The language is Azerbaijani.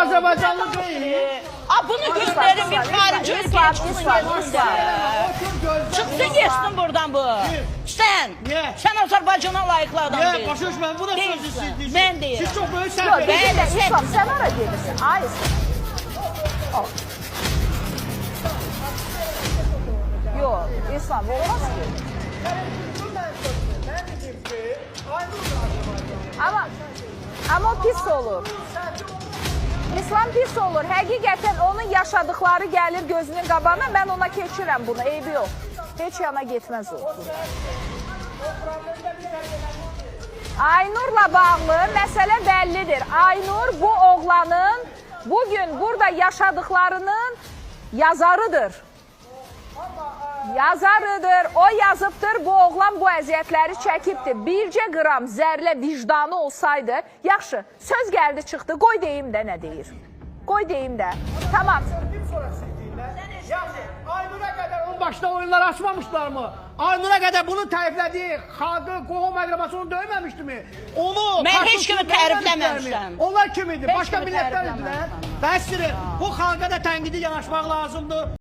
Azərbaycanlı deyil. Bunu gösterin bir xarici ülkeye çıksın yesin. Çıksın yesin buradan bu. Sen. Niye? Sen Azerbaycan'a layıklı adam Niye? değilsin. Başa düşmən, bu da sözü siz deyirsiniz. Ben deyirəm. Siz çok böyük Yok, səhv ben edirsiniz. de İslam sen ara gelirsin. Hayır. Al. Yok, İslam olmaz ki. Ama o pis olur. İslam pis olur. Həqiqətən onun yaşadıkları gəlir gözünün qabağına. Mən ona keçirəm bunu. Eybi yok. Heç yana getməz o. Aynur'la bağlı məsələ bəllidir. Aynur bu oğlanın bugün burada yaşadıklarının yazarıdır. Yazarıdır, o yazıbdır, bu oğlan bu əziyyətləri çəkibdir. Bircə qram zərlə vicdanı olsaydı, yaxşı, söz gəldi çıxdı, qoy deyim də nə deyir. Qoy deyim də, tamam. Aynur'a qədər onun başına oyunlar açmamışlar mı? Aynur'a qədər bunu təriflədiyi xalqı, qohum əqrabası onu döyməmişdi mi? Onu Mən heç kimi karşısında tərifləməmişəm. Onlar kim idi? Heç Başqa kimi millətlər tərifləməmişəm. idilər. Bəsdir, bu xalqa da tənqidi yanaşmaq lazımdır.